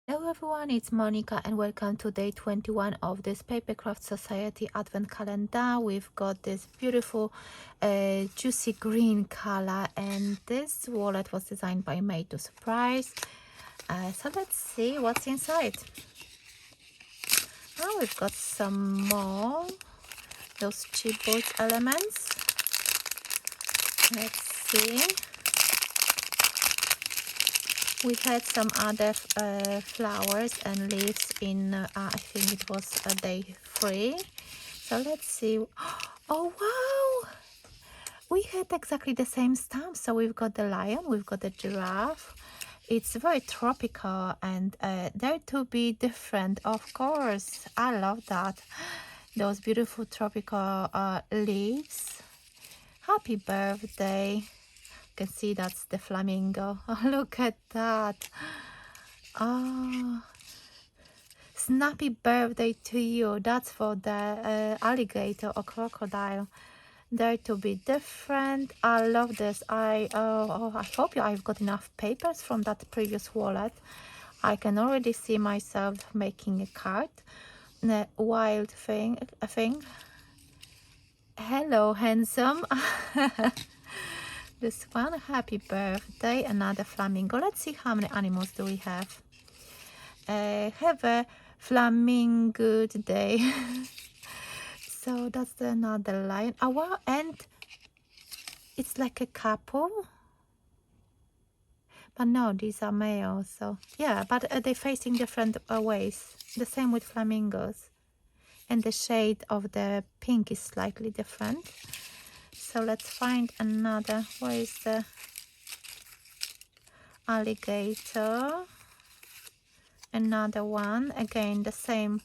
Hello everyone, it's Monika and welcome to day 21 of this Papercraft Society Advent Calendar. We've got this beautiful juicy green color, and this wallet was designed by May to surprise. So let's see what's inside. Oh, we've got some more those chipboard elements. Let's see. We had some other flowers and leaves in, I think it was day 3. So let's see. Oh, wow! We had exactly the same stamp. So we've got the lion, we've got the giraffe. It's very tropical and they're to be different, of course. I love that. Those beautiful tropical leaves. Happy birthday. You can see that's the flamingo. Oh, look at that. Oh, snappy birthday to you. That's for the alligator or crocodile. They're to be different. I love this. I hope I've got enough papers from that previous wallet. I can already see myself making a card. A wild thing. Hello, handsome. This one, happy birthday, another flamingo. Let's see how many animals do we have. Have a flamingo day. So that's another lion. Oh wow, and it's like a couple. But no, these are males. So yeah, but they're facing different ways. The same with flamingos. And the shade of the pink is slightly different. So let's find another. Where is the alligator? Another one. Again, the same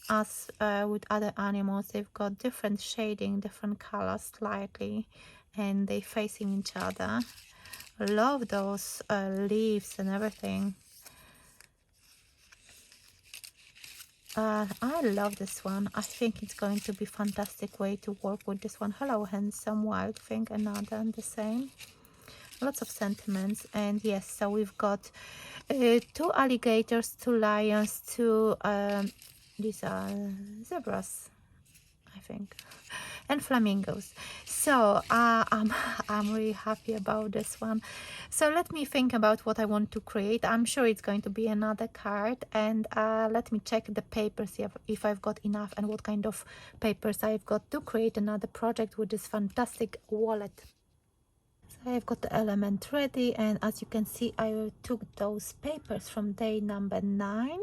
as with other animals. They've got different shading, different colors slightly, and they facing each other. Love those leaves and everything. I love this one. I think it's going to be fantastic way to work with this one. Hello, handsome wild thing. Another and the same. Lots of sentiments. And yes, so we've got 2 alligators, 2 lions, 2 these are zebras, I think, and flamingos. So I'm really happy about this one. So let me think about what I want to create. I'm sure it's going to be another card, and let me check the papers if I've got enough and what kind of papers I've got to create another project with this fantastic wallet. So I've got the element ready, and as you can see, I took those papers from day number 9,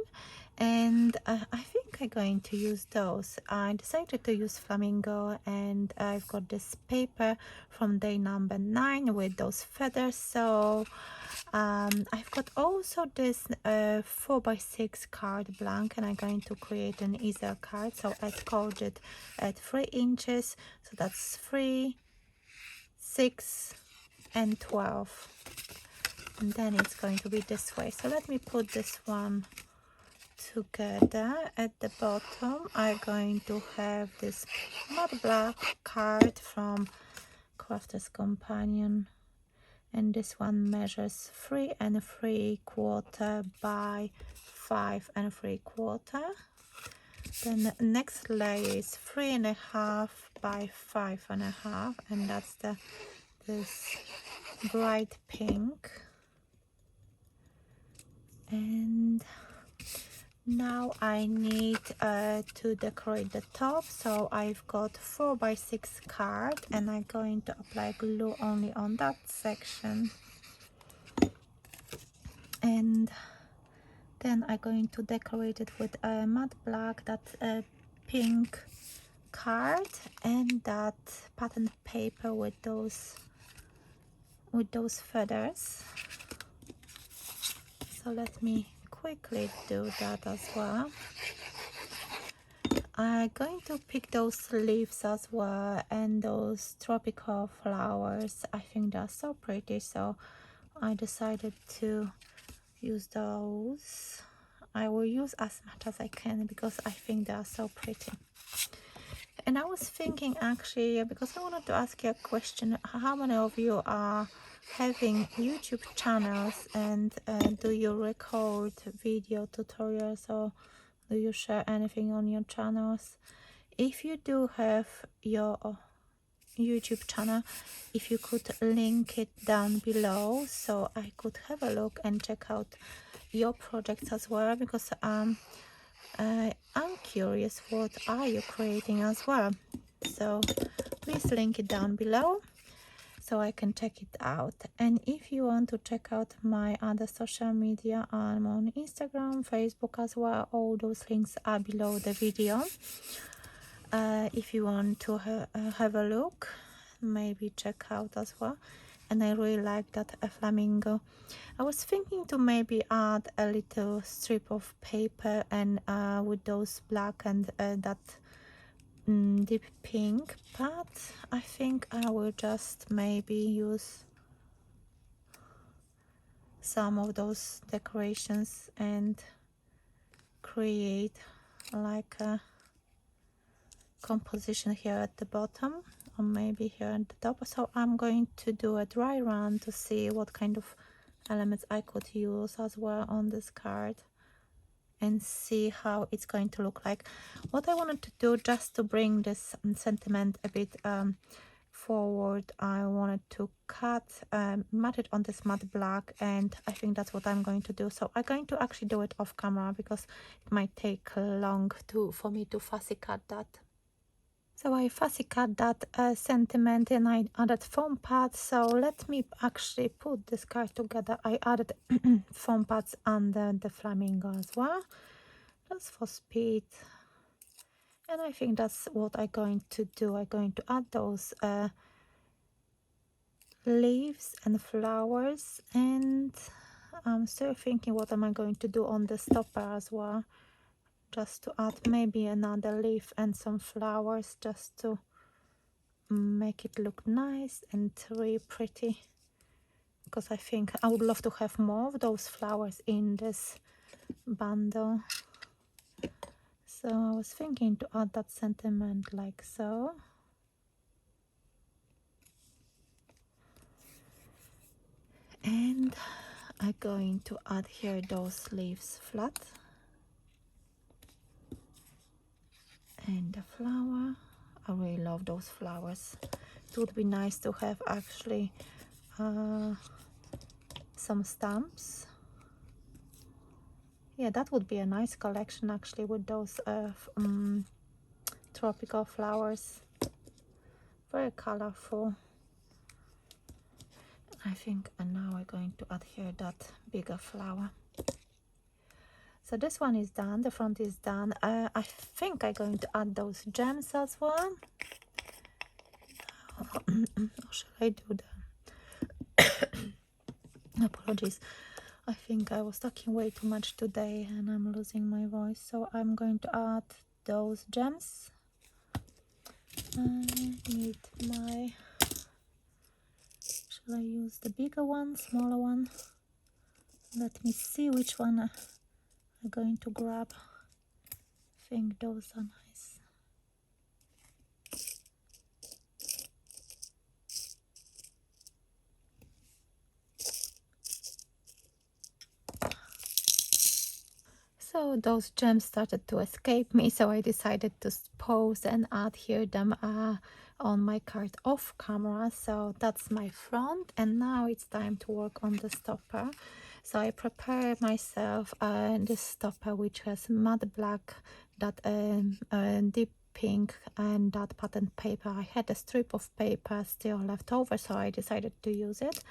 and I think I'm going to use those. I decided to use flamingo, and I've got this paper from day number 9 with those feathers. So I've got also this 4x6 card blank, and I'm going to create an Easel card. So I scored it at 3 inches, so that's 3, 6 and 12, and then it's going to be this way. So let me put this one together. At the bottom I'm going to have this matte black card from Crafter's Companion, and this one measures 3 3/4 by 5 3/4. Then the next layer is 3 1/2 by 5 1/2, and that's this bright pink. And now I need to decorate the top. So I've got 4x6 card, and I'm going to apply glue only on that section, and then I'm going to decorate it with a matte black, that pink card, and that pattern paper with those feathers. So let me quickly do that as well. I'm going to pick those leaves as well, and those tropical flowers. I think they're so pretty, so I decided to use those. I will use as much as I can because I think they are so pretty. And I was thinking, actually, because I wanted to ask you a question, how many of you are having YouTube channels, and do you record video tutorials, or do you share anything on your channels? If you do have your YouTube channel, if you could link it down below so I could have a look and check out your projects as well, because I'm curious what are you creating as well. So please link it down below so I can check it out. And if you want to check out my other social media, I'm on Instagram, Facebook as well. All those links are below the video. If you want to have a look, maybe check out as well. And I really like that flamingo. I was thinking to maybe add a little strip of paper, and with those black and that deep pink, but I think I will just maybe use some of those decorations and create like a composition here at the bottom, or maybe here at the top. So I'm going to do a dry run to see what kind of elements I could use as well on this card, and see how it's going to look like. What I wanted to do, just to bring this sentiment a bit forward, I wanted to mat it on this matte black, and I think that's what I'm going to do. So I'm going to actually do it off camera because it might take long for me to fussy cut that. So I fussy cut that sentiment, and I added foam pads. So let me actually put this card together. I added foam pads under the flamingo as well, just for speed. And I think that's what I'm going to do. I'm going to add those leaves and flowers, and I'm still thinking what am I going to do on the stopper as well, just to add maybe another leaf and some flowers, just to make it look nice and really pretty, because I think I would love to have more of those flowers in this bundle. So I was thinking to add that sentiment like so. And I'm going to add here those leaves flat, and the flower. I really love those flowers. It would be nice to have actually some stamps. Yeah, that would be a nice collection actually, with those tropical flowers. Very colorful. I think, and now we're going to add here that bigger flower. So this one is done, the front is done. I think I'm going to add those gems as well. Or shall I do that? Apologies. I think I was talking way too much today and I'm losing my voice. So I'm going to add those gems. I need my... Shall I use the bigger one, smaller one? Let me see which one I'm going to grab. I think those are nice. So those gems started to escape me, so I decided to pause and add here them on my card off camera. So that's my front, and now it's time to work on the stopper. So I prepare myself this stopper, which has matte black, that deep pink, and that pattern paper. I had a strip of paper still left over, so I decided to use it.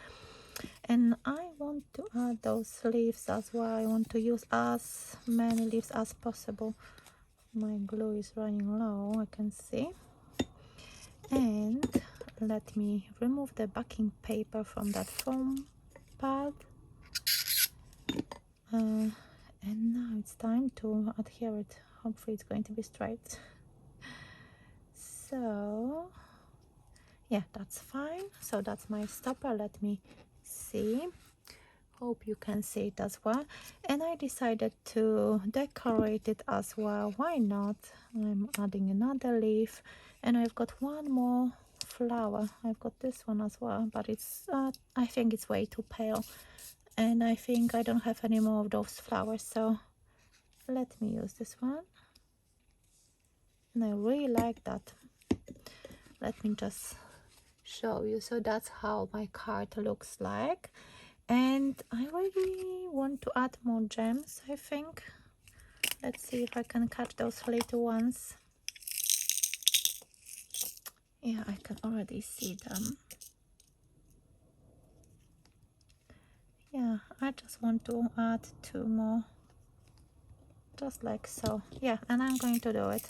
And I want to add those leaves as well. I want to use as many leaves as possible. My glue is running low, I can see. And let me remove the backing paper from that foam pad. And now it's time to adhere it. Hopefully it's going to be straight. So yeah, that's fine. So that's my stopper. Let me see. Hope you can see it as well. And I decided to decorate it as well. Why not? I'm adding another leaf, and I've got one more flower. I've got this one as well, but it's I think it's way too pale, and I think I don't have any more of those flowers, so let me use this one. And I really like that. Let me just show you. So that's how my card looks like, and I really want to add more gems, I think. Let's see if I can catch those little ones. Yeah, I can already see them. Yeah, I just want to add 2 more, just like so. Yeah, and I'm going to do it.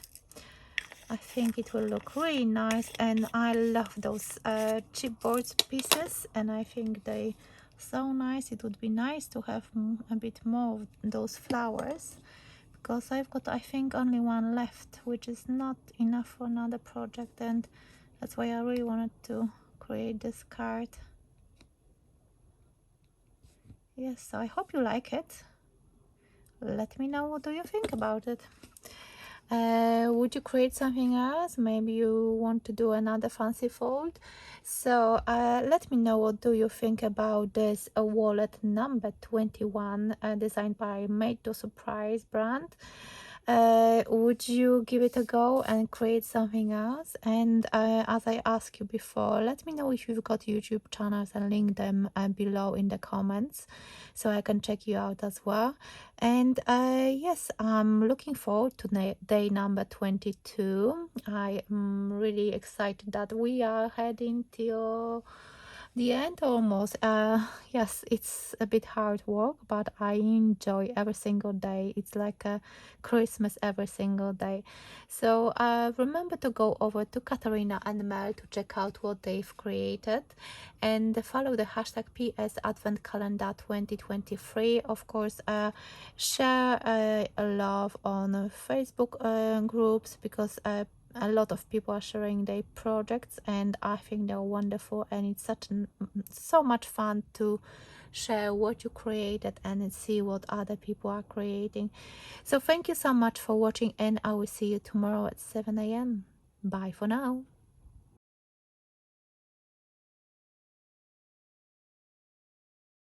I think it will look really nice, and I love those chipboard pieces, and I think they so nice. It would be nice to have a bit more of those flowers, because I've got, I think, only one left, which is not enough for another project, and that's why I really wanted to create this card. Yes, so I hope you like it. Let me know, what do you think about it. Would you create something else? Maybe you want to do another fancy fold. So let me know, what do you think about this wallet number 21, designed by Made to Surprise brand. Would you give it a go and create something else? And as I asked you before, let me know if you've got YouTube channels and link them below in the comments, so I can check you out as well. And yes, I'm looking forward to day number 22. I am really excited that we are heading till the end almost. Yes, it's a bit hard work, but I enjoy every single day. It's like a Christmas every single day. So remember to go over to Katarina and Mel to check out what they've created, and follow the hashtag PS Advent Calendar 2023. Of course, share love on Facebook groups, because a lot of people are sharing their projects, and I think they're wonderful, and it's so much fun to share what you created and see what other people are creating. So thank you so much for watching, and I will see you tomorrow at 7 a.m. Bye for now.